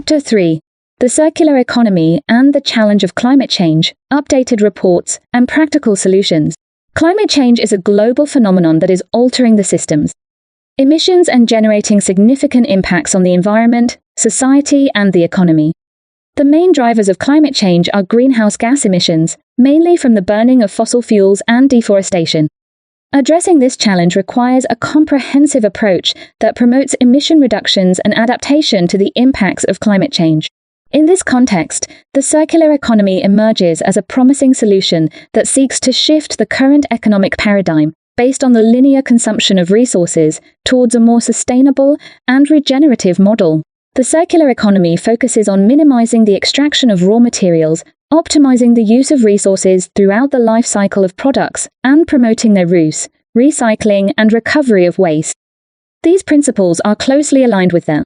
Chapter 3. The Circular Economy and the Challenge of Climate Change, Updated Reports, and Practical Solutions. Climate change is a global phenomenon that is altering the systems, emissions and generating significant impacts on the environment, society, and the economy. The main drivers of climate change are greenhouse gas emissions, mainly from the burning of fossil fuels and deforestation. Addressing this challenge requires a comprehensive approach that promotes emission reductions and adaptation to the impacts of climate change. In this context, the circular economy emerges as a promising solution that seeks to shift the current economic paradigm based on the linear consumption of resources towards a more sustainable and regenerative model. The circular economy focuses on minimizing the extraction of raw materials, optimizing the use of resources throughout the life cycle of products, and promoting their reuse, recycling, and recovery of waste. These principles are closely aligned with the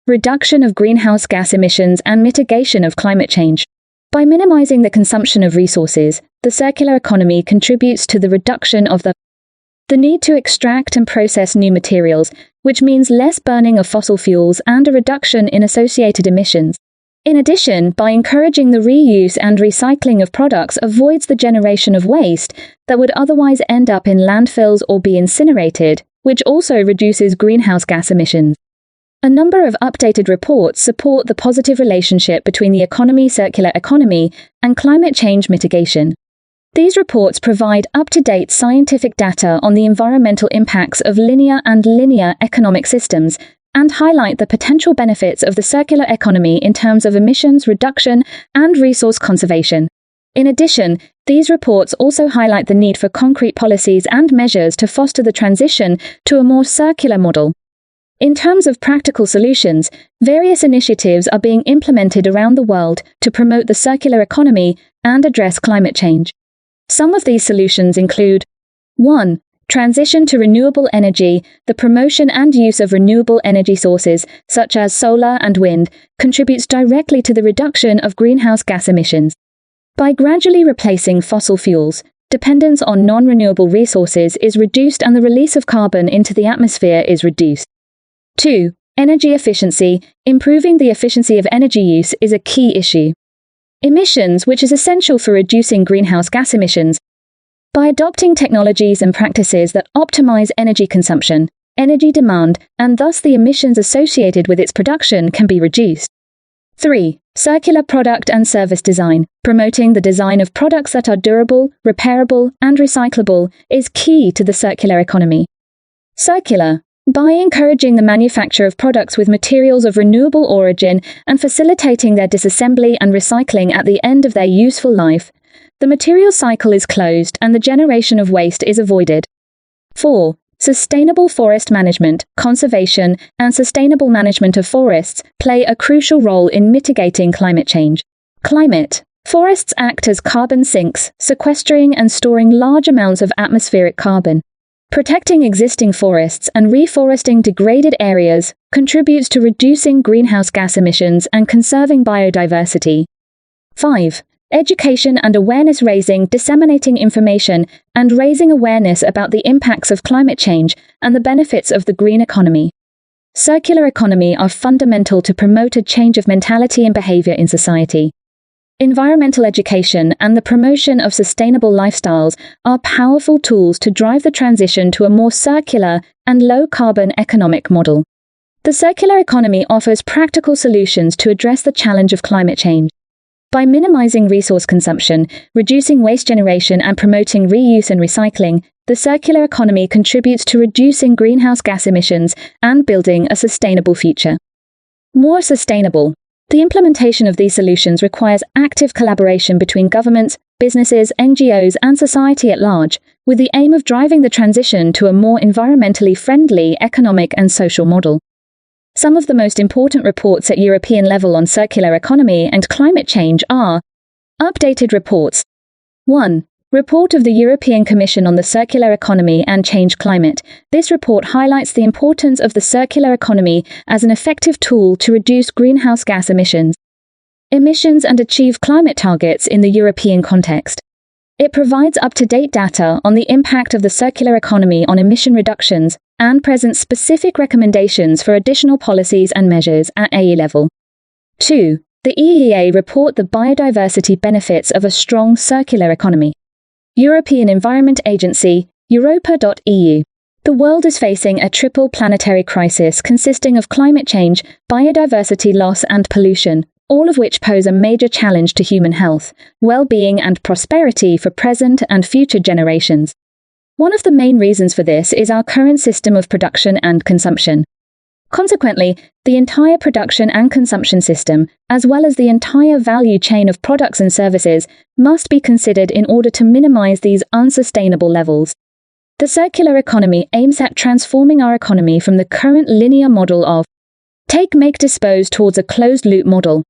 reduction of greenhouse gas emissions and mitigation of climate change. By minimizing the consumption of resources, the circular economy contributes to the reduction of the need to extract and process new materials, which means less burning of fossil fuels and a reduction in associated emissions. In addition, by encouraging the reuse and recycling of products, avoids the generation of waste that would otherwise end up in landfills or be incinerated, which also reduces greenhouse gas emissions. A number of updated reports support the positive relationship between the circular economy and climate change mitigation. These reports provide up-to-date scientific data on the environmental impacts of linear and linear economic systems and highlight the potential benefits of the circular economy in terms of emissions reduction and resource conservation. In addition, these reports also highlight the need for concrete policies and measures to foster the transition to a more circular model. In terms of practical solutions, various initiatives are being implemented around the world to promote the circular economy and address climate change. Some of these solutions include 1. Transition to renewable energy. The promotion and use of renewable energy sources, such as solar and wind, contributes directly to the reduction of greenhouse gas emissions. By gradually replacing fossil fuels, dependence on non-renewable resources is reduced and the release of carbon into the atmosphere is reduced. 2. Energy efficiency. Improving the efficiency of energy use is a key issue. Emissions, which is essential for reducing greenhouse gas emissions. By adopting technologies and practices that optimize energy consumption, energy demand, and thus the emissions associated with its production can be reduced. 3. Circular product and service design. Promoting the design of products that are durable, repairable, and recyclable is key to the circular economy. Circular. By encouraging the manufacture of products with materials of renewable origin and facilitating their disassembly and recycling at the end of their useful life, the material cycle is closed and the generation of waste is avoided. 4. Sustainable forest management, conservation, and sustainable management of forests play a crucial role in mitigating climate change. Climate. Forests act as carbon sinks, sequestering and storing large amounts of atmospheric carbon. Protecting existing forests and reforesting degraded areas contributes to reducing greenhouse gas emissions and conserving biodiversity. 5. Education and awareness raising, disseminating information, and raising awareness about the impacts of climate change and the benefits of the green economy. Circular economy are fundamental to promote a change of mentality and behavior in society. Environmental education and the promotion of sustainable lifestyles are powerful tools to drive the transition to a more circular and low-carbon economic model. The circular economy offers practical solutions to address the challenge of climate change. By minimizing resource consumption, reducing waste generation, and promoting reuse and recycling, the circular economy contributes to reducing greenhouse gas emissions and building a sustainable future. More sustainable. The implementation of these solutions requires active collaboration between governments, businesses, NGOs, and society at large, with the aim of driving the transition to a more environmentally friendly economic and social model. Some of the most important reports at European level on circular economy and climate change are updated reports. 1. Report of the European Commission on the Circular Economy and Changed Climate. This report highlights the importance of the circular economy as an effective tool to reduce greenhouse gas emissions and achieve climate targets in the European context. It provides up-to-date data on the impact of the circular economy on emission reductions and presents specific recommendations for additional policies and measures at EU level. 2. The EEA report the biodiversity benefits of a strong circular economy. European Environment Agency, Europa.eu. The world is facing a triple planetary crisis consisting of climate change, biodiversity loss and pollution, all of which pose a major challenge to human health, well-being and prosperity for present and future generations. One of the main reasons for this is our current system of production and consumption. Consequently, the entire production and consumption system, as well as the entire value chain of products and services, must be considered in order to minimize these unsustainable levels. The circular economy aims at transforming our economy from the current linear model of take, make, dispose towards a closed-loop model.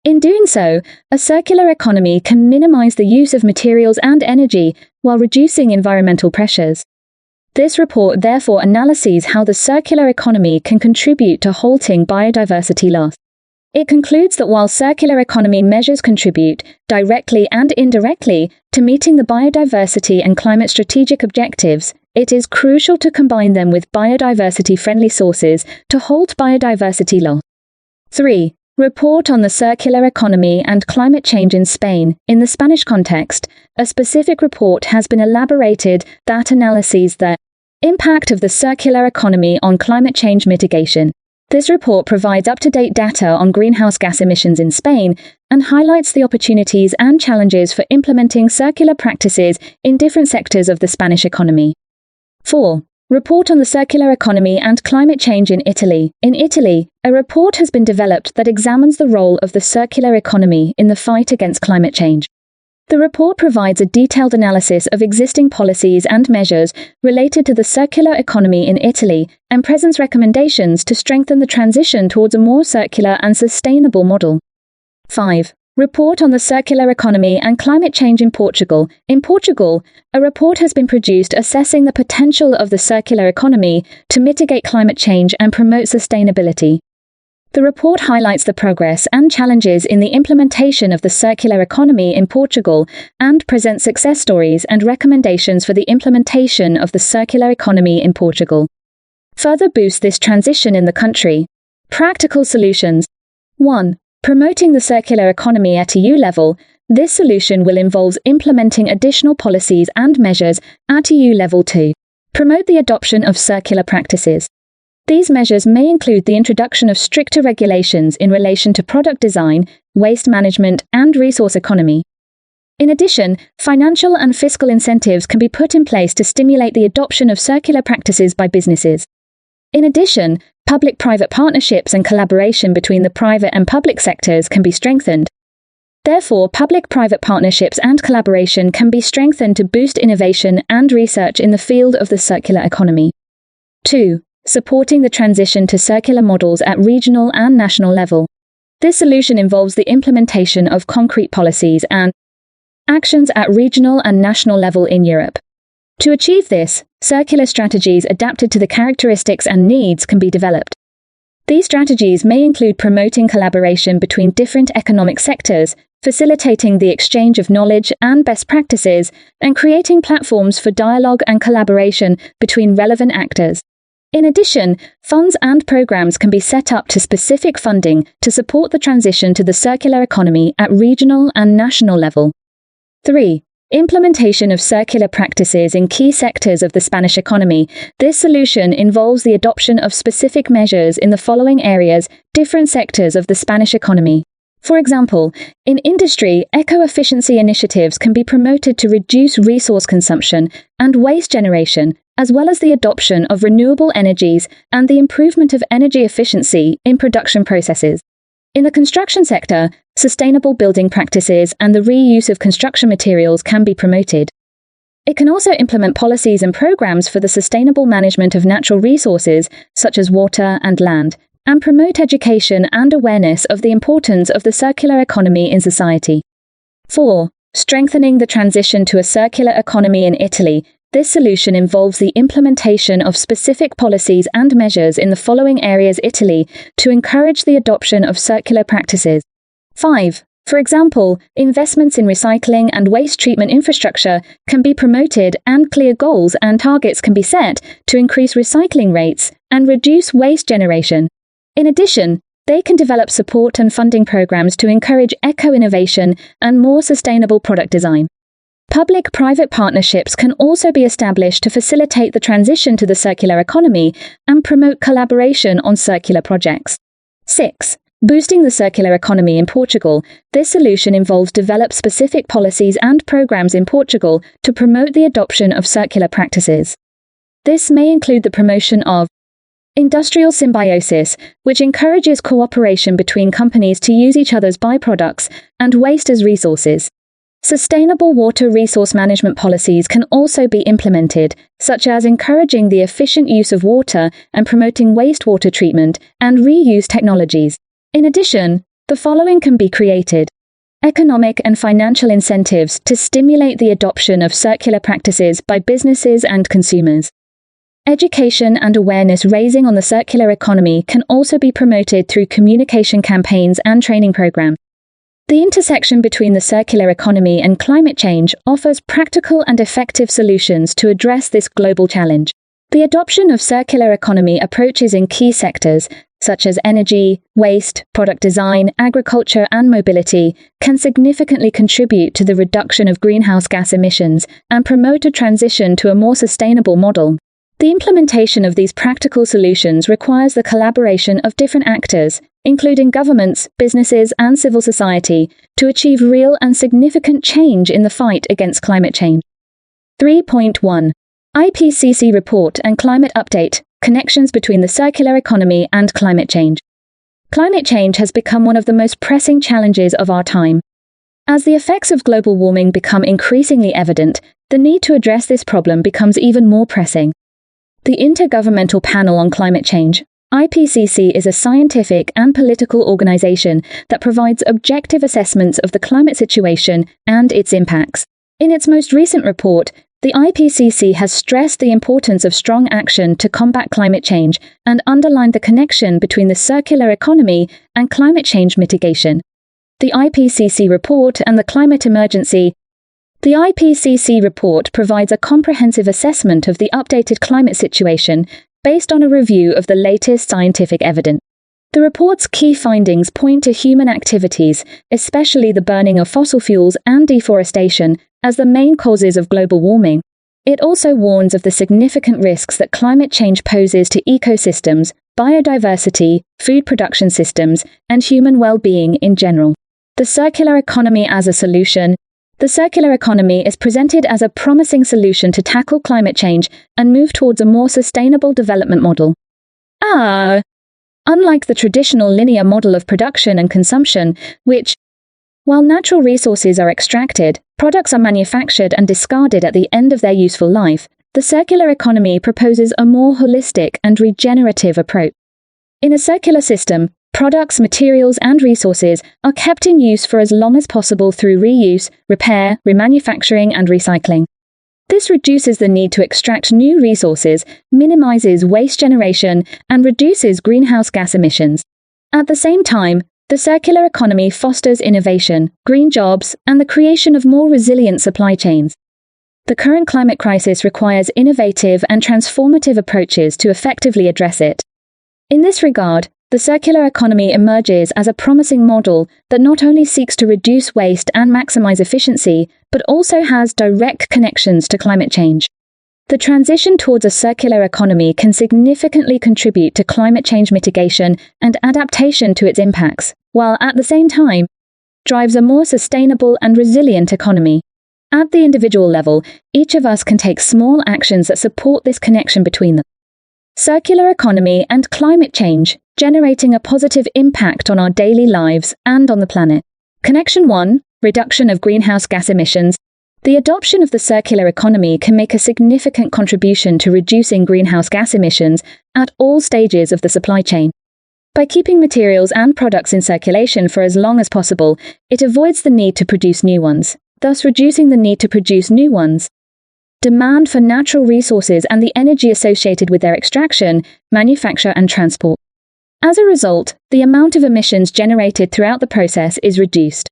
In doing so, a circular economy can minimize the use of materials and energy while reducing environmental pressures. This report therefore analyses how the circular economy can contribute to halting biodiversity loss. It concludes that while circular economy measures contribute, directly and indirectly, to meeting the biodiversity and climate strategic objectives, it is crucial to combine them with biodiversity-friendly sources to halt biodiversity loss. 3. Report on the circular economy and climate change in Spain. In the Spanish context, a specific report has been elaborated that analyses the impact of the circular economy on climate change mitigation. This report provides up-to-date data on greenhouse gas emissions in Spain and highlights the opportunities and challenges for implementing circular practices in different sectors of the Spanish economy. 4. Report on the circular economy and climate change in Italy. In Italy, a report has been developed that examines the role of the circular economy in the fight against climate change. The report provides a detailed analysis of existing policies and measures related to the circular economy in Italy and presents recommendations to strengthen the transition towards a more circular and sustainable model. 5. Report on the circular economy and climate change in Portugal. In Portugal, a report has been produced assessing the potential of the circular economy to mitigate climate change and promote sustainability. The report highlights the progress and challenges in the implementation of the circular economy in Portugal and presents success stories and recommendations for the implementation of the circular economy in Portugal. Further boost this transition in the country. Practical solutions. 1. Promoting the circular economy at EU level. This solution will involve implementing additional policies and measures at EU level to promote the adoption of circular practices. These measures may include the introduction of stricter regulations in relation to product design, waste management, and resource economy. In addition, financial and fiscal incentives can be put in place to stimulate the adoption of circular practices by businesses. In addition, public-private partnerships and collaboration between the private and public sectors can be strengthened. Therefore, public-private partnerships and collaboration can be strengthened to boost innovation and research in the field of the circular economy. 2. Supporting the transition to circular models at regional and national level. This solution involves the implementation of concrete policies and actions at regional and national level in Europe. To achieve this, circular strategies adapted to the characteristics and needs can be developed. These strategies may include promoting collaboration between different economic sectors, facilitating the exchange of knowledge and best practices, and creating platforms for dialogue and collaboration between relevant actors. In addition, funds and programs can be set up to specific funding to support the transition to the circular economy at regional and national level. 3. Implementation of circular practices in key sectors of the Spanish economy. This solution involves the adoption of specific measures in the following areas, different sectors of the Spanish economy. For example, in industry, eco-efficiency initiatives can be promoted to reduce resource consumption and waste generation, as well as the adoption of renewable energies and the improvement of energy efficiency in production processes. In the construction sector, sustainable building practices and the reuse of construction materials can be promoted. It can also implement policies and programs for the sustainable management of natural resources, such as water and land, and promote education and awareness of the importance of the circular economy in society. 4. Strengthening the transition to a circular economy in Italy. This solution involves the implementation of specific policies and measures in the following areas Italy to encourage the adoption of circular practices. 5. For example, investments in recycling and waste treatment infrastructure can be promoted and clear goals and targets can be set to increase recycling rates and reduce waste generation. In addition, They can develop support and funding programs to encourage eco-innovation and more sustainable product design. Public-private partnerships can also be established to facilitate the transition to the circular economy and promote collaboration on circular projects. 6. Boosting the circular economy in Portugal. This solution involves develop specific policies and programs in Portugal to promote the adoption of circular practices. This may include the promotion of industrial symbiosis, which encourages cooperation between companies to use each other's byproducts and waste as resources. Sustainable water resource management policies can also be implemented, such as encouraging the efficient use of water and promoting wastewater treatment and reuse technologies. In addition, the following can be created: economic and financial incentives to stimulate the adoption of circular practices by businesses and consumers. Education and awareness raising on the circular economy can also be promoted through communication campaigns and training programs. The intersection between the circular economy and climate change offers practical and effective solutions to address this global challenge. The adoption of circular economy approaches in key sectors, such as energy, waste, product design, agriculture, and mobility, can significantly contribute to the reduction of greenhouse gas emissions and promote a transition to a more sustainable model. The implementation of these practical solutions requires the collaboration of different actors, including governments, businesses, and civil society, to achieve real and significant change in the fight against climate change. 3.1. IPCC Report and Climate Update: Connections between the Circular Economy and Climate Change. Climate change has become one of the most pressing challenges of our time. As the effects of global warming become increasingly evident, the need to address this problem becomes even more pressing. The Intergovernmental Panel on Climate Change, IPCC, is a scientific and political organization that provides objective assessments of the climate situation and its impacts. In its most recent report, the IPCC has stressed the importance of strong action to combat climate change and underlined the connection between the circular economy and climate change mitigation. The IPCC report and the climate emergency. The IPCC report provides a comprehensive assessment of the updated climate situation based on a review of the latest scientific evidence. The report's key findings point to human activities, especially the burning of fossil fuels and deforestation, as the main causes of global warming. It also warns of the significant risks that climate change poses to ecosystems, biodiversity, food production systems, and human well-being in general. The circular economy as a solution. The circular economy is presented as a promising solution to tackle climate change and move towards a more sustainable development model. Unlike the traditional linear model of production and consumption, which, while natural resources are extracted, products are manufactured and discarded at the end of their useful life, the circular economy proposes a more holistic and regenerative approach. In a circular system, products, materials, and resources are kept in use for as long as possible through reuse, repair, remanufacturing, and recycling. This reduces the need to extract new resources, minimizes waste generation, and reduces greenhouse gas emissions. At the same time, the circular economy fosters innovation, green jobs, and the creation of more resilient supply chains. The current climate crisis requires innovative and transformative approaches to effectively address it. In this regard, the circular economy emerges as a promising model that not only seeks to reduce waste and maximize efficiency, but also has direct connections to climate change. The transition towards a circular economy can significantly contribute to climate change mitigation and adaptation to its impacts, while at the same time, drives a more sustainable and resilient economy. At the individual level, each of us can take small actions that support this connection between them. Circular economy and climate change, generating a positive impact on our daily lives and on the planet. Connection 1. Reduction of greenhouse gas emissions. The adoption of the circular economy can make a significant contribution to reducing greenhouse gas emissions at all stages of the supply chain. By keeping materials and products in circulation for as long as possible, it avoids the need to produce new ones, thus reducing the need to produce new ones. Demand for natural resources and the energy associated with their extraction, manufacture, and transport. As a result, the amount of emissions generated throughout the process is reduced.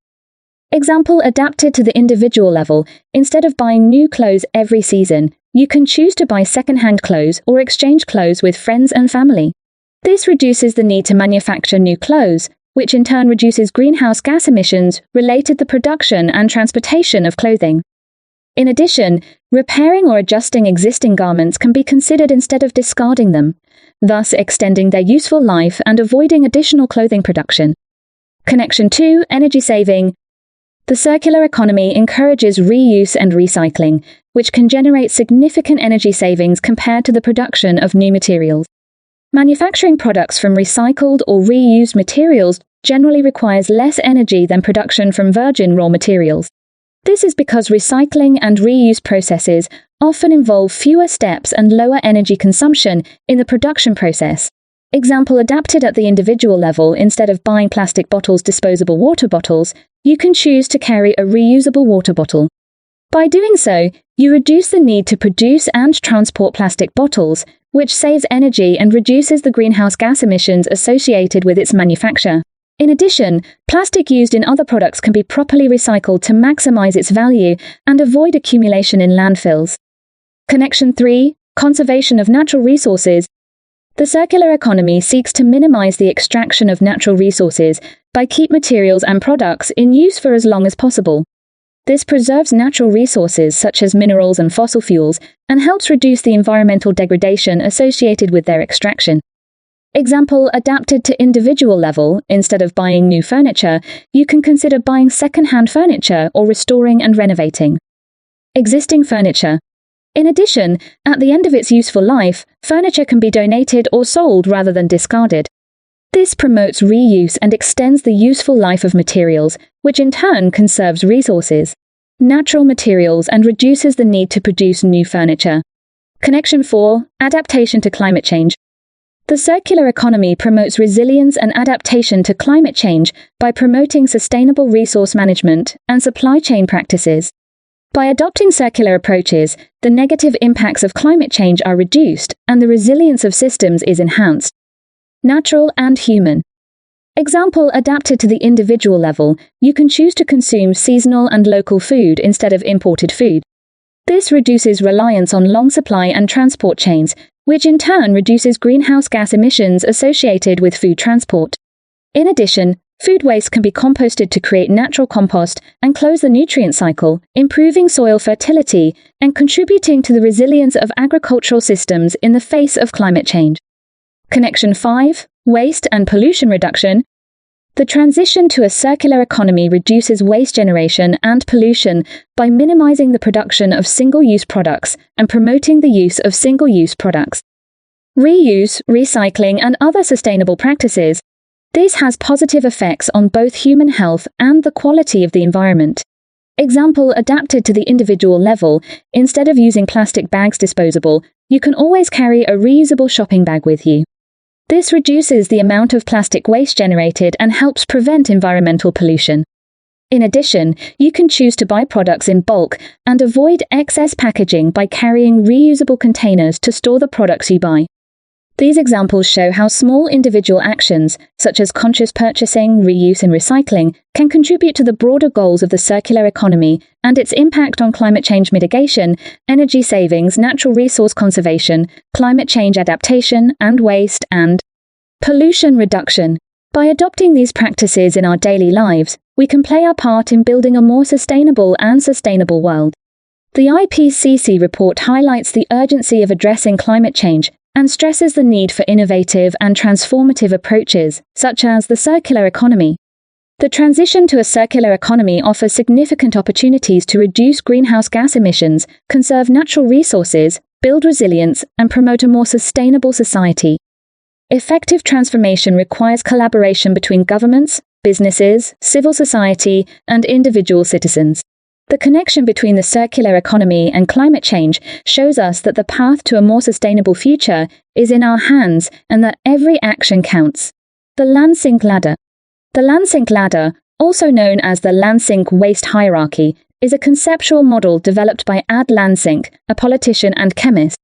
Example adapted to the individual level. Instead of buying new clothes every season, you can choose to buy second-hand clothes or exchange clothes with friends and family. This reduces the need to manufacture new clothes, which in turn reduces greenhouse gas emissions related to the production and transportation of clothing. In addition, repairing or adjusting existing garments can be considered instead of discarding them, thus extending their useful life and avoiding additional clothing production. Connection 2. Energy saving. The circular economy encourages reuse and recycling, which can generate significant energy savings compared to the production of new materials. Manufacturing products from recycled or reused materials generally requires less energy than production from virgin raw materials. This is because recycling and reuse processes often involve fewer steps and lower energy consumption in the production process. Example, adapted at the individual level, instead of buying plastic bottles, disposable water bottles, you can choose to carry a reusable water bottle. By doing so, you reduce the need to produce and transport plastic bottles, which saves energy and reduces the greenhouse gas emissions associated with its manufacture. In addition, plastic used in other products can be properly recycled to maximize its value and avoid accumulation in landfills. Connection 3. Conservation of natural resources. The circular economy seeks to minimize the extraction of natural resources by keeping materials and products in use for as long as possible. This preserves natural resources such as minerals and fossil fuels and helps reduce the environmental degradation associated with their extraction. Example, adapted to individual level, instead of buying new furniture, you can consider buying second-hand furniture or restoring and renovating existing furniture. In addition, at the end of its useful life, furniture can be donated or sold rather than discarded. This promotes reuse and extends the useful life of materials, which in turn conserves resources, natural materials, and reduces the need to produce new furniture. Connection 4. Adaptation to climate change. The circular economy promotes resilience and adaptation to climate change by promoting sustainable resource management and supply chain practices. By adopting circular approaches, the negative impacts of climate change are reduced and the resilience of systems is enhanced. Natural and human. Example, adapted to the individual level, you can choose to consume seasonal and local food instead of imported food. This reduces reliance on long supply and transport chains, which in turn reduces greenhouse gas emissions associated with food transport. In addition, food waste can be composted to create natural compost and close the nutrient cycle, improving soil fertility and contributing to the resilience of agricultural systems in the face of climate change. Connection 5. Waste and pollution reduction. The transition to a circular economy reduces waste generation and pollution by minimizing the production of single-use products and promoting the use of single-use products. Reuse, recycling, and other sustainable practices. This has positive effects on both human health and the quality of the environment. Example, adapted to the individual level, instead of using plastic bags disposable, you can always carry a reusable shopping bag with you. This reduces the amount of plastic waste generated and helps prevent environmental pollution. In addition, you can choose to buy products in bulk and avoid excess packaging by carrying reusable containers to store the products you buy. These examples show how small individual actions, such as conscious purchasing, reuse, and recycling, can contribute to the broader goals of the circular economy and its impact on climate change mitigation, energy savings, natural resource conservation, climate change adaptation, and waste and pollution reduction. By adopting these practices in our daily lives, we can play our part in building a more sustainable world. The IPCC report highlights the urgency of addressing climate change and stresses the need for innovative and transformative approaches, such as the circular economy. The transition to a circular economy offers significant opportunities to reduce greenhouse gas emissions, conserve natural resources, build resilience, and promote a more sustainable society. Effective transformation requires collaboration between governments, businesses, civil society, and individual citizens. The connection between the circular economy and climate change shows us that the path to a more sustainable future is in our hands and that every action counts. The Lansing Ladder. The Lansing Ladder, also known as the Lansing Waste Hierarchy, is a conceptual model developed by Ad Lansing, a politician and chemist,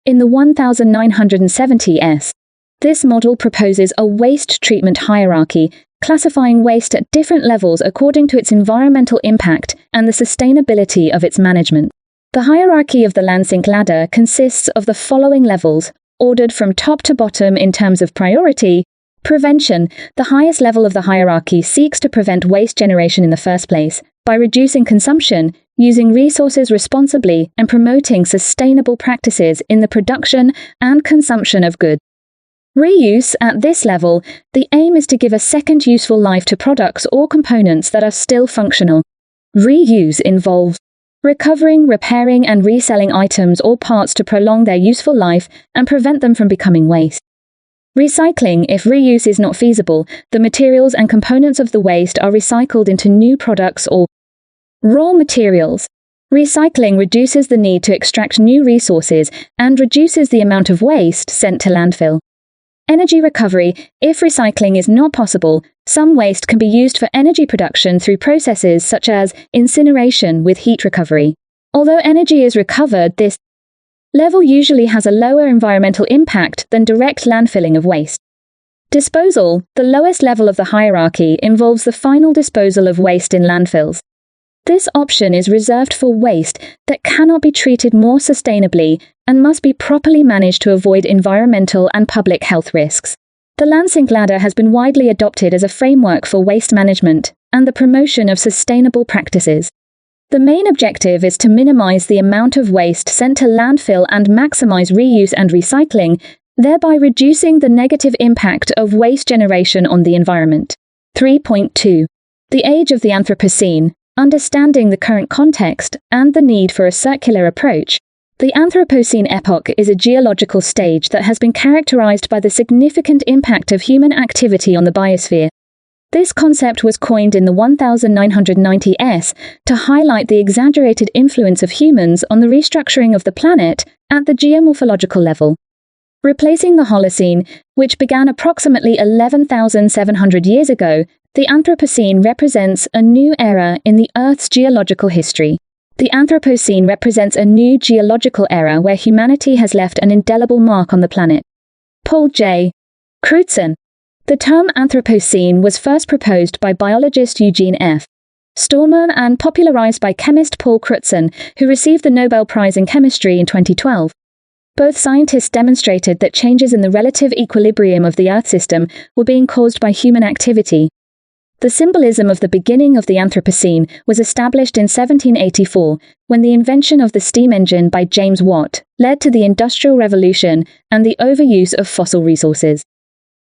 in the 1970s. This model proposes a waste treatment hierarchy, classifying waste at different levels according to its environmental impact and the sustainability of its management. The hierarchy of the Lansing Ladder consists of the following levels: ordered from top to bottom in terms of priority. Prevention, the highest level of the hierarchy, seeks to prevent waste generation in the first place by reducing consumption, using resources responsibly, and promoting sustainable practices in the production and consumption of goods. Reuse, at this level, the aim is to give a second useful life to products or components that are still functional. Reuse involves recovering, repairing, and reselling items or parts to prolong their useful life and prevent them from becoming waste. Recycling, if reuse is not feasible, the materials and components of the waste are recycled into new products or raw materials. Recycling reduces the need to extract new resources and reduces the amount of waste sent to landfill. Energy recovery, if recycling is not possible, some waste can be used for energy production through processes such as incineration with heat recovery. Although energy is recovered, this level usually has a lower environmental impact than direct landfilling of waste. Disposal, the lowest level of the hierarchy, involves the final disposal of waste in landfills. This option is reserved for waste that cannot be treated more sustainably and must be properly managed to avoid environmental and public health risks. The Lansing ladder has been widely adopted as a framework for waste management and the promotion of sustainable practices. The main objective is to minimize the amount of waste sent to landfill and maximize reuse and recycling, thereby reducing the negative impact of waste generation on the environment. 3.2. The age of the Anthropocene, understanding the current context and the need for a circular approach. The Anthropocene epoch is a geological stage that has been characterized by the significant impact of human activity on the biosphere. This concept was coined in the 1990s to highlight the exaggerated influence of humans on the restructuring of the planet at the geomorphological level. Replacing the Holocene, which began approximately 11,700 years ago, the Anthropocene represents a new era in the Earth's geological history. The Anthropocene represents a new geological era where humanity has left an indelible mark on the planet. Paul J. Crutzen. The term Anthropocene was first proposed by biologist Eugene F. Stormer and popularized by chemist Paul Crutzen, who received the Nobel Prize in Chemistry in 2012. Both scientists demonstrated that changes in the relative equilibrium of the Earth system were being caused by human activity. The symbolism of the beginning of the Anthropocene was established in 1784, when the invention of the steam engine by James Watt led to the Industrial Revolution and the overuse of fossil resources.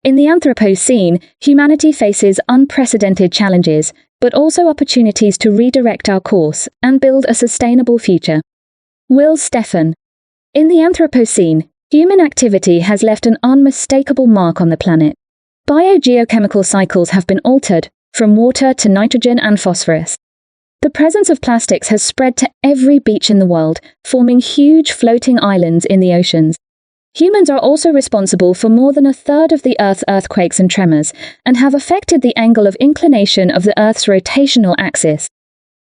In the Anthropocene, humanity faces unprecedented challenges, but also opportunities to redirect our course and build a sustainable future. Will Stephan. In the Anthropocene, human activity has left an unmistakable mark on the planet. Biogeochemical cycles have been altered, from water to nitrogen and phosphorus. The presence of plastics has spread to every beach in the world, forming huge floating islands in the oceans. Humans are also responsible for more than a third of the Earth's earthquakes and tremors, and have affected the angle of inclination of the Earth's rotational axis.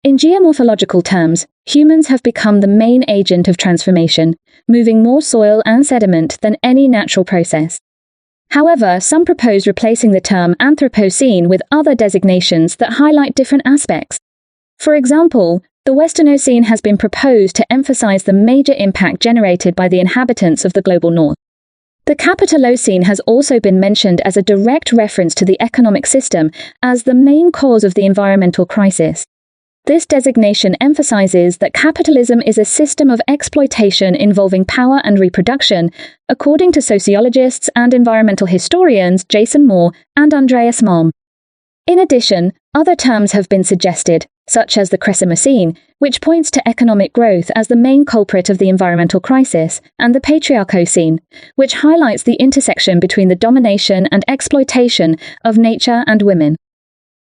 In geomorphological terms, humans have become the main agent of transformation, moving more soil and sediment than any natural process. However, some propose replacing the term Anthropocene with other designations that highlight different aspects. For example, the Westernocene has been proposed to emphasize the major impact generated by the inhabitants of the global north. The Capitalocene has also been mentioned as a direct reference to the economic system as the main cause of the environmental crisis. This designation emphasizes that capitalism is a system of exploitation involving power and reproduction, according to sociologists and environmental historians Jason Moore and Andreas Malm. In addition, other terms have been suggested, such as the Crescimocene, which points to economic growth as the main culprit of the environmental crisis, and the Patriarchocene, which highlights the intersection between the domination and exploitation of nature and women.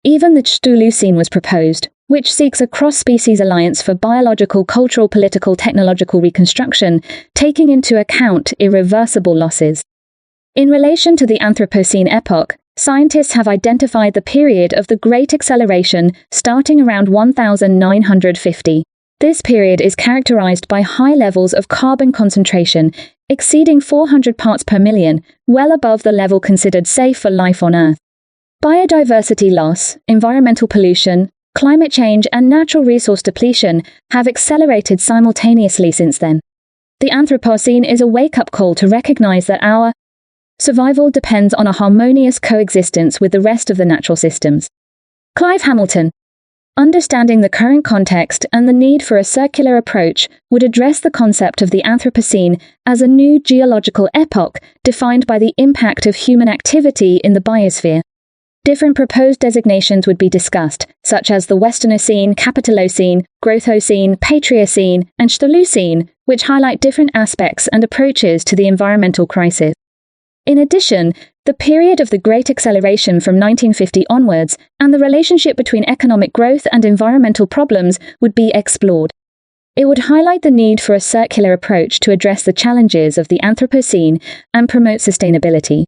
Even the Chthulucene was proposed, which seeks a cross-species alliance for biological, cultural, political, technological reconstruction, taking into account irreversible losses. In relation to the Anthropocene epoch, scientists have identified the period of the Great Acceleration starting around 1950. This period is characterized by high levels of carbon concentration, exceeding 400 parts per million, well above the level considered safe for life on Earth. Biodiversity loss, environmental pollution, climate change and natural resource depletion have accelerated simultaneously since then. The Anthropocene is a wake-up call to recognize that our survival depends on a harmonious coexistence with the rest of the natural systems. Clive Hamilton. Understanding the current context and the need for a circular approach would address the concept of the Anthropocene as a new geological epoch defined by the impact of human activity in the biosphere. Different proposed designations would be discussed, such as the Westernocene, Capitalocene, Growthocene, Patriocene, and Chthalucene, which highlight different aspects and approaches to the environmental crisis. In addition, the period of the Great Acceleration from 1950 onwards and the relationship between economic growth and environmental problems would be explored. It would highlight the need for a circular approach to address the challenges of the Anthropocene and promote sustainability.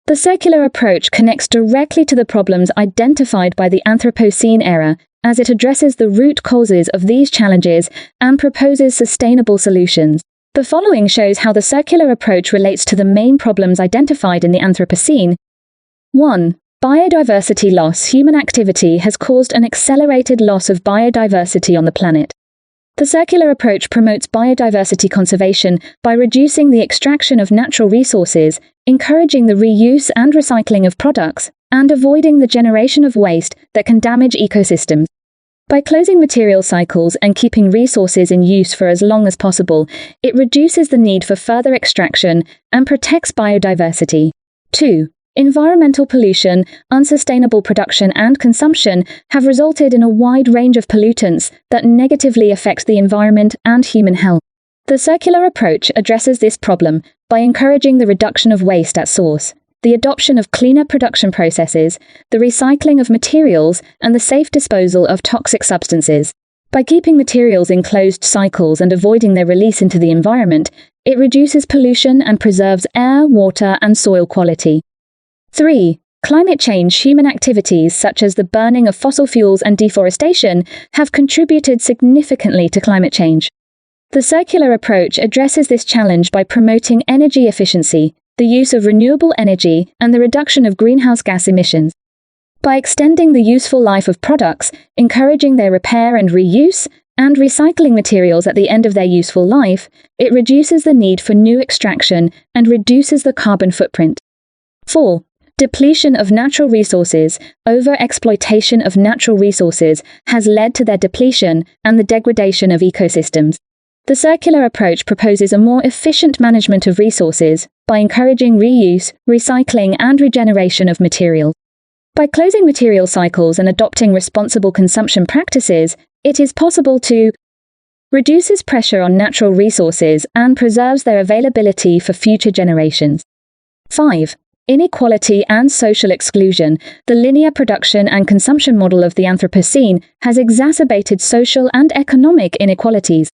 The circular approach connects directly to the problems identified by the Anthropocene era, as it addresses the root causes of these challenges and proposes sustainable solutions. The following shows how the circular approach relates to the main problems identified in the Anthropocene. 1. Biodiversity loss. Human activity has caused an accelerated loss of biodiversity on the planet. The circular approach promotes biodiversity conservation by reducing the extraction of natural resources, encouraging the reuse and recycling of products, and avoiding the generation of waste that can damage ecosystems. By closing material cycles and keeping resources in use for as long as possible, it reduces the need for further extraction and protects biodiversity. 2. Environmental pollution, unsustainable production and consumption have resulted in a wide range of pollutants that negatively affect the environment and human health. The circular approach addresses this problem by encouraging the reduction of waste at source, the adoption of cleaner production processes, the recycling of materials, and the safe disposal of toxic substances. By keeping materials in closed cycles and avoiding their release into the environment, it reduces pollution and preserves air, water, and soil quality. 3. Climate change. Human activities such as the burning of fossil fuels and deforestation have contributed significantly to climate change. The circular approach addresses this challenge by promoting energy efficiency, the use of renewable energy, and the reduction of greenhouse gas emissions. By extending the useful life of products, encouraging their repair and reuse, and recycling materials at the end of their useful life, it reduces the need for new extraction and reduces the carbon footprint. 4. Depletion of natural resources. Over-exploitation of natural resources has led to their depletion and the degradation of ecosystems. The circular approach proposes a more efficient management of resources by encouraging reuse, recycling, and regeneration of materials. By closing material cycles and adopting responsible consumption practices, it is possible to reduce pressure on natural resources and preserves their availability for future generations. 5. Inequality and social exclusion. The linear production and consumption model of the Anthropocene has exacerbated social and economic inequalities.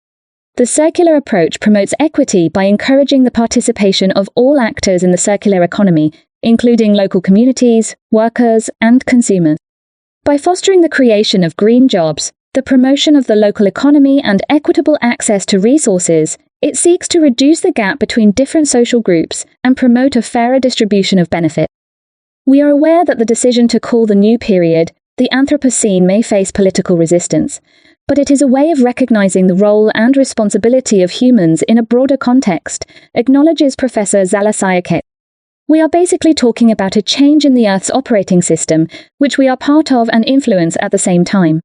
The circular approach promotes equity by encouraging the participation of all actors in the circular economy, including local communities, workers, and consumers. By fostering the creation of green jobs, the promotion of the local economy, and equitable access to resources, it seeks to reduce the gap between different social groups and promote a fairer distribution of benefit. We are aware that the decision to call the new period the Anthropocene may face political resistance, but it is a way of recognizing the role and responsibility of humans in a broader context, acknowledges Professor Zala-Sayakek. We are basically talking about a change in the Earth's operating system, which we are part of and influence at the same time.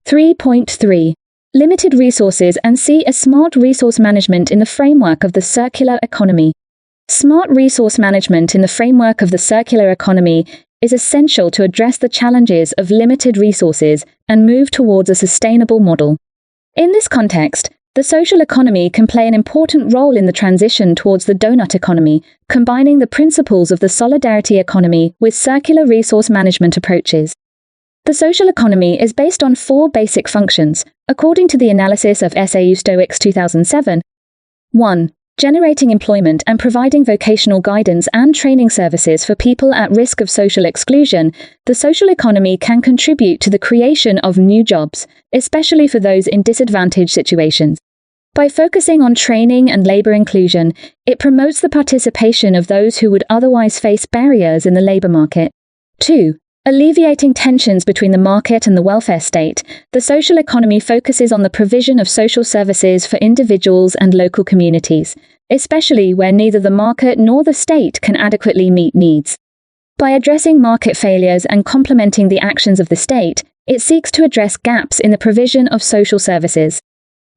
3.3. Limited resources and see a smart resource management in the framework of the circular economy. Smart resource management in the framework of the circular economy is essential to address the challenges of limited resources and move towards a sustainable model. In this context, the social economy can play an important role in the transition towards the Doughnut economy, combining the principles of the solidarity economy with circular resource management approaches. The social economy is based on 4 basic functions, according to the analysis of SAU Stoics 2007. 1. Generating employment and providing vocational guidance and training services for people at risk of social exclusion. The social economy can contribute to the creation of new jobs, especially for those in disadvantaged situations. By focusing on training and labor inclusion, it promotes the participation of those who would otherwise face barriers in the labor market. 2. Alleviating tensions between the market and the welfare state, the social economy focuses on the provision of social services for individuals and local communities, especially where neither the market nor the state can adequately meet needs. By addressing market failures and complementing the actions of the state, it seeks to address gaps in the provision of social services.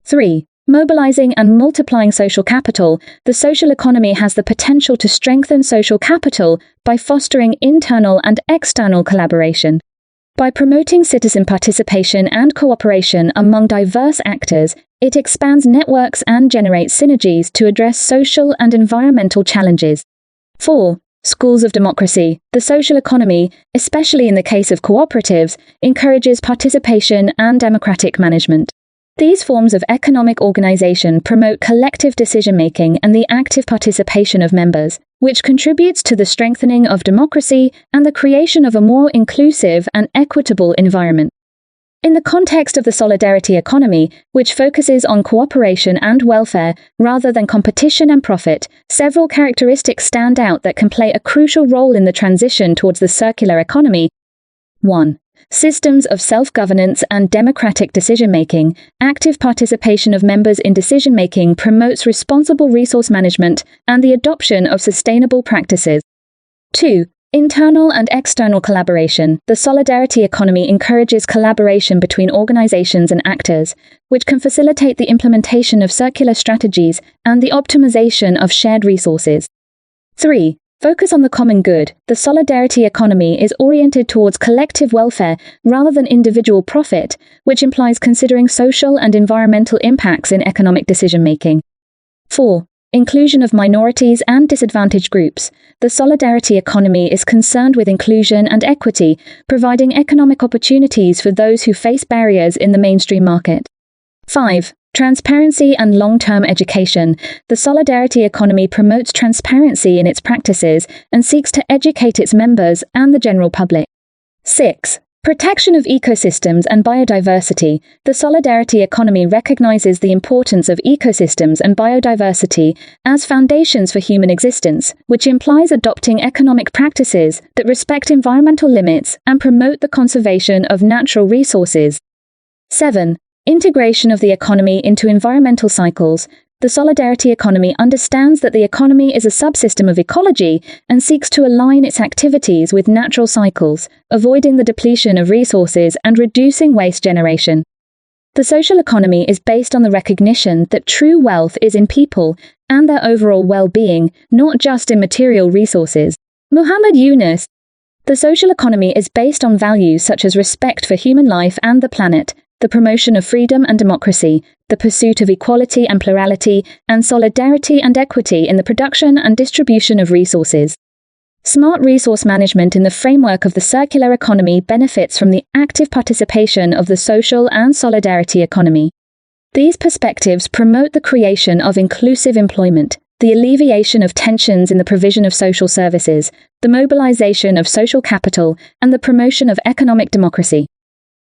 3. Mobilizing and multiplying social capital, the social economy has the potential to strengthen social capital by fostering internal and external collaboration. By promoting citizen participation and cooperation among diverse actors, it expands networks and generates synergies to address social and environmental challenges. 4. Schools of democracy. The social economy, especially in the case of cooperatives, encourages participation and democratic management. These forms of economic organization promote collective decision-making and the active participation of members, which contributes to the strengthening of democracy and the creation of a more inclusive and equitable environment. In the context of the solidarity economy, which focuses on cooperation and welfare rather than competition and profit, several characteristics stand out that can play a crucial role in the transition towards the circular economy. 1. Systems of self-governance and democratic decision-making. Active participation of members in decision-making promotes responsible resource management and the adoption of sustainable practices. 2. Internal and external collaboration. The solidarity economy encourages collaboration between organizations and actors, which can facilitate the implementation of circular strategies and the optimization of shared resources. 3. Focus on the common good. The solidarity economy is oriented towards collective welfare rather than individual profit, which implies considering social and environmental impacts in economic decision-making. 4. Inclusion of minorities and disadvantaged groups. The solidarity economy is concerned with inclusion and equity, providing economic opportunities for those who face barriers in the mainstream market. 5. Transparency and long-term education. The solidarity economy promotes transparency in its practices and seeks to educate its members and the general public. 6. Protection of ecosystems and biodiversity. The solidarity economy recognizes the importance of ecosystems and biodiversity as foundations for human existence, which implies adopting economic practices that respect environmental limits and promote the conservation of natural resources. 7. Integration of the economy into environmental cycles. The solidarity economy understands that the economy is a subsystem of ecology and seeks to align its activities with natural cycles, avoiding the depletion of resources and reducing waste generation. The social economy is based on the recognition that true wealth is in people and their overall well-being, not just in material resources. Muhammad Yunus. The social economy is based on values such as respect for human life and the planet, the promotion of freedom and democracy, the pursuit of equality and plurality, and solidarity and equity in the production and distribution of resources. Smart resource management in the framework of the circular economy benefits from the active participation of the social and solidarity economy. These perspectives promote the creation of inclusive employment, the alleviation of tensions in the provision of social services, the mobilization of social capital, and the promotion of economic democracy.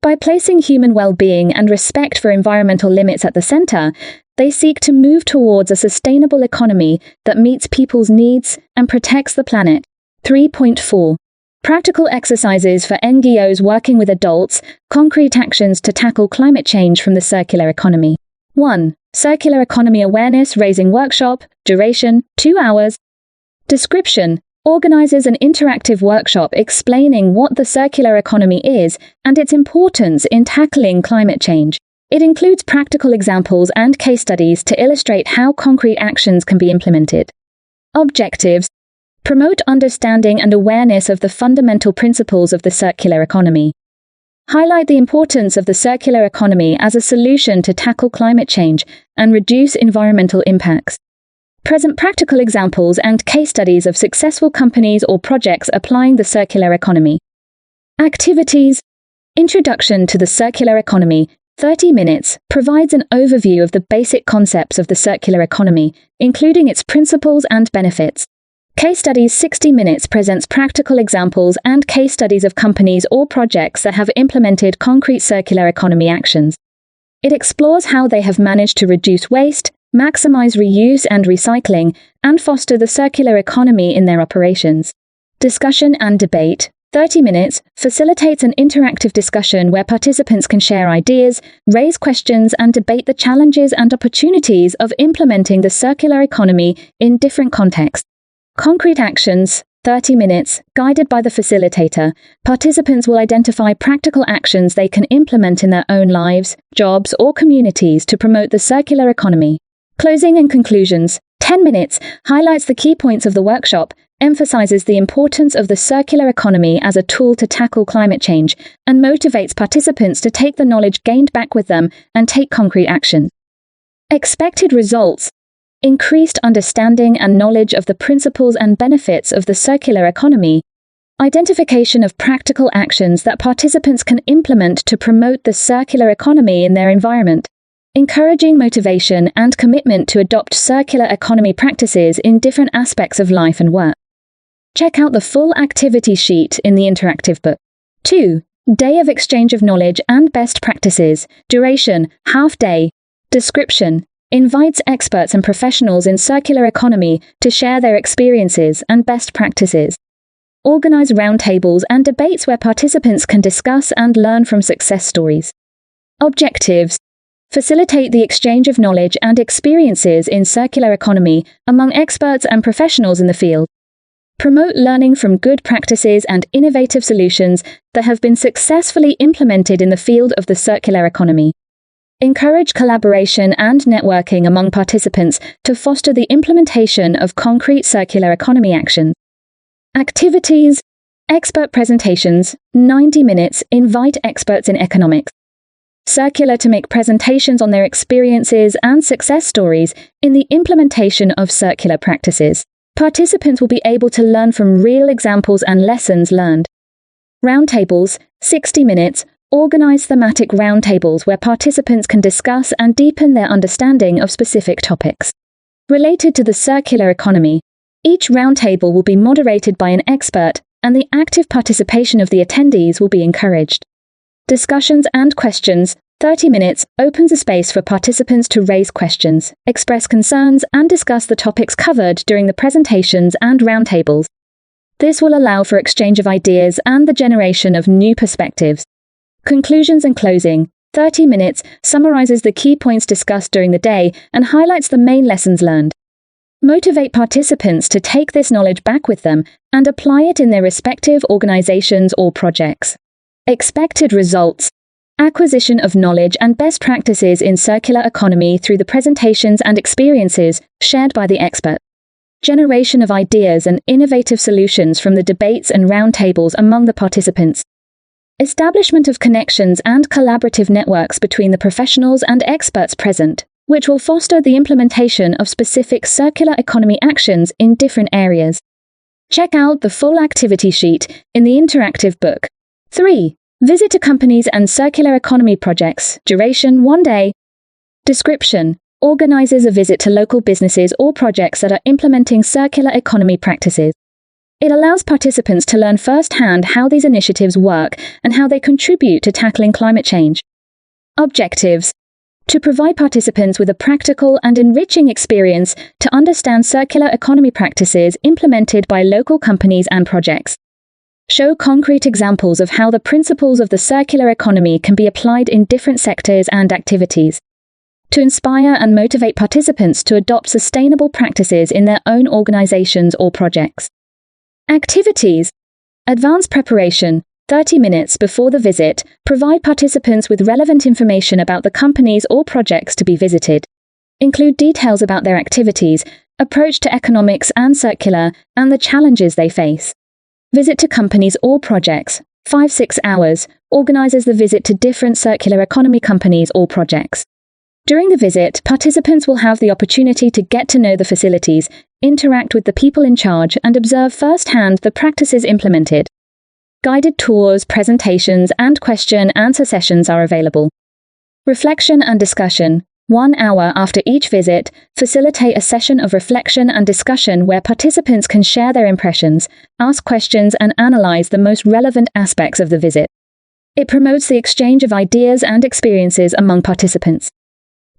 By placing human well-being and respect for environmental limits at the center, they seek to move towards a sustainable economy that meets people's needs and protects the planet. 3.4. Practical exercises for NGOs working with adults, concrete actions to tackle climate change from the circular economy. 1. Circular economy awareness raising workshop, duration, 2 hours. Description. Organizes an interactive workshop explaining what the circular economy is and its importance in tackling climate change. It includes practical examples and case studies to illustrate how concrete actions can be implemented. Objectives. Promote understanding and awareness of the fundamental principles of the circular economy. Highlight the importance of the circular economy as a solution to tackle climate change and reduce environmental impacts. Present practical examples and case studies of successful companies or projects applying the circular economy. Activities. Introduction to the circular economy, 30 minutes, provides an overview of the basic concepts of the circular economy, including its principles and benefits. Case Studies 60 minutes presents practical examples and case studies of companies or projects that have implemented concrete circular economy actions. It explores how they have managed to reduce waste, maximize reuse and recycling, and foster the circular economy in their operations. Discussion and debate. 30 minutes, facilitates an interactive discussion where participants can share ideas, raise questions, and debate the challenges and opportunities of implementing the circular economy in different contexts. Concrete actions, 30 minutes, guided by the facilitator. Participants will identify practical actions they can implement in their own lives, jobs, or communities to promote the circular economy. Closing and conclusions, 10 minutes, highlights the key points of the workshop, emphasizes the importance of the circular economy as a tool to tackle climate change, and motivates participants to take the knowledge gained back with them and take concrete action. Expected results: increased understanding and knowledge of the principles and benefits of the circular economy, identification of practical actions that participants can implement to promote the circular economy in their environment, encouraging motivation and commitment to adopt circular economy practices in different aspects of life and work. Check out the full activity sheet in the interactive book. 2. Day of exchange of knowledge and best practices. Duration, half day. Description: invites experts and professionals in circular economy to share their experiences and best practices. Organize roundtables and debates where participants can discuss and learn from success stories. Objectives: facilitate the exchange of knowledge and experiences in circular economy among experts and professionals in the field. Promote learning from good practices and innovative solutions that have been successfully implemented in the field of the circular economy. Encourage collaboration and networking among participants to foster the implementation of concrete circular economy actions. Activities: expert presentations, 90 minutes, invite experts in economics. Circular to make presentations on their experiences and success stories in the implementation of circular practices. Participants will be able to learn from real examples and lessons learned. Roundtables, 60 minutes, organize thematic roundtables where participants can discuss and deepen their understanding of specific topics related to the circular economy. Each roundtable will be moderated by an expert, and the active participation of the attendees will be encouraged. Discussions and questions, 30 minutes, opens a space for participants to raise questions, express concerns, and discuss the topics covered during the presentations and roundtables. This will allow for exchange of ideas and the generation of new perspectives. Conclusions and closing, 30 minutes, summarizes the key points discussed during the day and highlights the main lessons learned. Motivate participants to take this knowledge back with them and apply it in their respective organizations or projects. Expected results: acquisition of knowledge and best practices in circular economy through the presentations and experiences shared by the expert. Generation of ideas and innovative solutions from the debates and roundtables among the participants. Establishment of connections and collaborative networks between the professionals and experts present, which will foster the implementation of specific circular economy actions in different areas. Check out the full activity sheet in the interactive book. 3. Visit to companies and circular economy projects. Duration, 1 day. Description: organizes a visit to local businesses or projects that are implementing circular economy practices. It allows participants to learn firsthand how these initiatives work and how they contribute to tackling climate change. Objectives: to provide participants with a practical and enriching experience to understand circular economy practices implemented by local companies and projects. Show concrete examples of how the principles of the circular economy can be applied in different sectors and activities. To inspire and motivate participants to adopt sustainable practices in their own organizations or projects. Activities: advanced preparation, 30 minutes before the visit, provide participants with relevant information about the companies or projects to be visited. Include details about their activities, approach to economics and circular, and the challenges they face. Visit to companies or projects, 5-6 hours, organizes the visit to different circular economy companies or projects. During the visit, participants will have the opportunity to get to know the facilities, interact with the people in charge, and observe firsthand the practices implemented. Guided tours, presentations, and question-answer sessions are available. Reflection and discussion. 1 hour after each visit, facilitate a session of reflection and discussion where participants can share their impressions, ask questions, and analyze the most relevant aspects of the visit. It promotes the exchange of ideas and experiences among participants.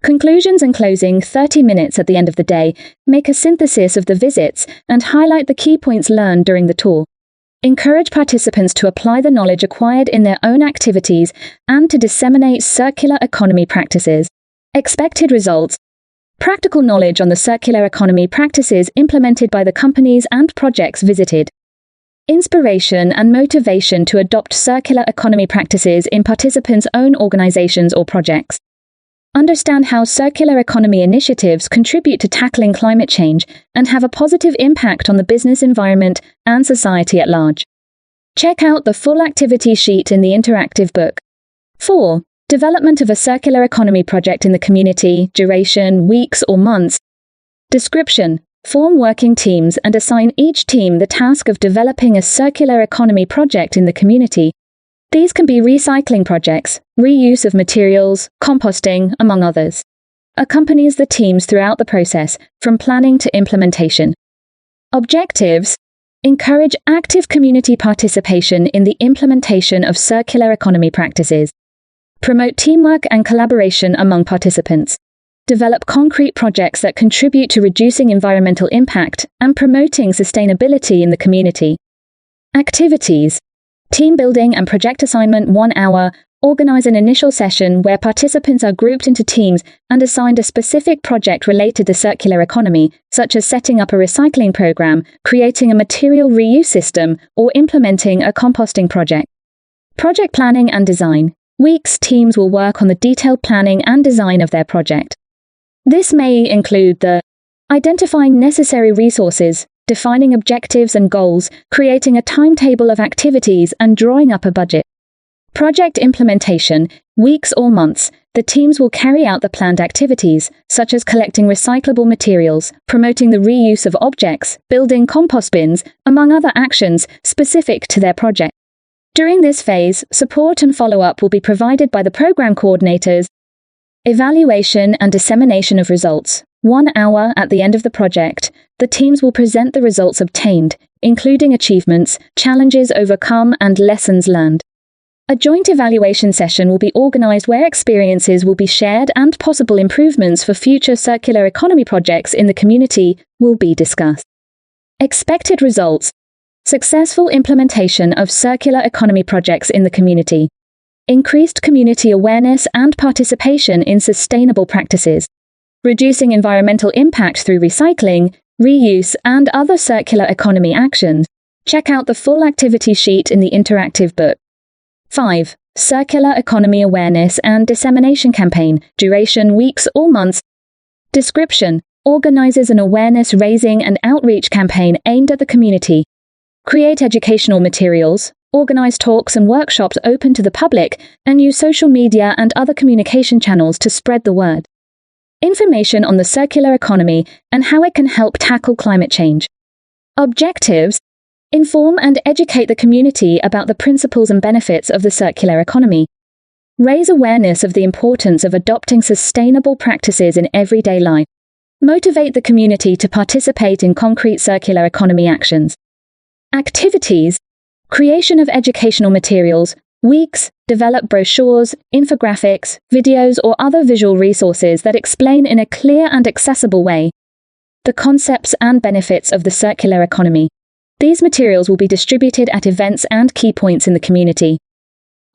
Conclusions and closing, 30 minutes at the end of the day, make a synthesis of the visits and highlight the key points learned during the tour. Encourage participants to apply the knowledge acquired in their own activities and to disseminate circular economy practices. Expected results. Practical knowledge on the circular economy practices implemented by the companies and projects visited. Inspiration and motivation to adopt circular economy practices in participants' own organizations or projects. Understand how circular economy initiatives contribute to tackling climate change and have a positive impact on the business environment and society at large. Check out the full activity sheet in the interactive book. 4. Development of a circular economy project in the community, duration, weeks or months. Description. Form working teams and assign each team the task of developing a circular economy project in the community. These can be recycling projects, reuse of materials, composting, among others. Accompanies the teams throughout the process, from planning to implementation. Objectives. Encourage active community participation in the implementation of circular economy practices. Promote teamwork and collaboration among participants. Develop concrete projects that contribute to reducing environmental impact and promoting sustainability in the community. Activities. Team building and project assignment 1 hour. Organize an initial session where participants are grouped into teams and assigned a specific project related to circular economy, such as setting up a recycling program, creating a material reuse system, or implementing a composting project. Project planning and design. Weeks, teams will work on the detailed planning and design of their project. This may include the identifying necessary resources, defining objectives and goals, creating a timetable of activities, and drawing up a budget. Project implementation, weeks or months. The teams will carry out the planned activities, such as collecting recyclable materials, promoting the reuse of objects, building compost bins, among other actions specific to their project. During this phase, support and follow-up will be provided by the program coordinators. Evaluation and dissemination of results. 1 hour at the end of the project, the teams will present the results obtained, including achievements, challenges overcome, and lessons learned. A joint evaluation session will be organized where experiences will be shared and possible improvements for future circular economy projects in the community will be discussed. Expected results. Successful implementation of circular economy projects in the community. Increased community awareness and participation in sustainable practices. Reducing environmental impact through recycling, reuse, and other circular economy actions. Check out the full activity sheet in the interactive book. 5. Circular economy awareness and dissemination campaign, duration weeks or months. Description. Organizes an awareness raising and outreach campaign aimed at the community. Create educational materials, organize talks and workshops open to the public, and use social media and other communication channels to spread the word. Information on the circular economy and how it can help tackle climate change. Objectives. Inform and educate the community about the principles and benefits of the circular economy. Raise awareness of the importance of adopting sustainable practices in everyday life. Motivate the community to participate in concrete circular economy actions. Activities. Creation of educational materials, weeks, develop brochures, infographics, videos, or other visual resources that explain in a clear and accessible way the concepts and benefits of the circular economy. These materials will be distributed at events and key points in the community.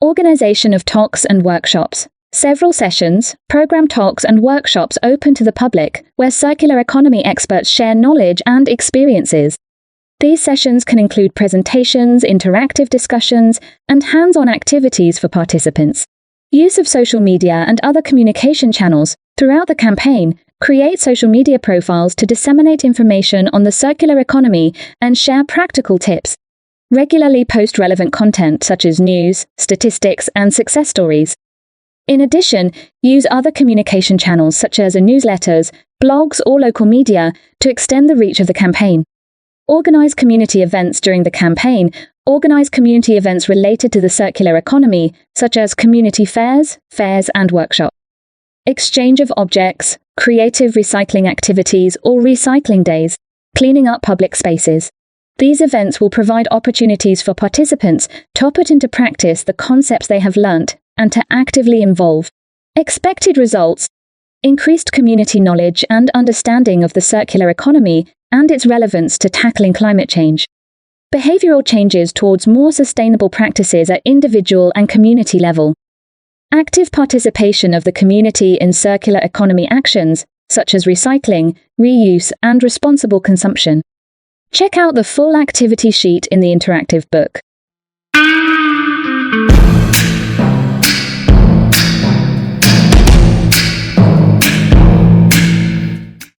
Organization of talks and workshops. Several sessions, program talks and workshops open to the public, where circular economy experts share knowledge and experiences. These sessions can include presentations, interactive discussions, and hands-on activities for participants. Use of social media and other communication channels. Throughout the campaign, create social media profiles to disseminate information on the circular economy and share practical tips. Regularly post relevant content such as news, statistics, and success stories. In addition, use other communication channels such as newsletters, blogs, or local media to extend the reach of the campaign. Organize community events during the campaign. Organize community events related to the circular economy, such as community fairs, and workshops. Exchange of objects, creative recycling activities, or recycling days, cleaning up public spaces. These events will provide opportunities for participants to put into practice the concepts they have learnt and to actively involve. Expected results. Increased community knowledge and understanding of the circular economy and its relevance to tackling climate change. behavioral changes towards more sustainable practices at individual and community level. Active participation of the community in circular economy actions, such as recycling, reuse, and responsible consumption. Check out the full activity sheet in the interactive book.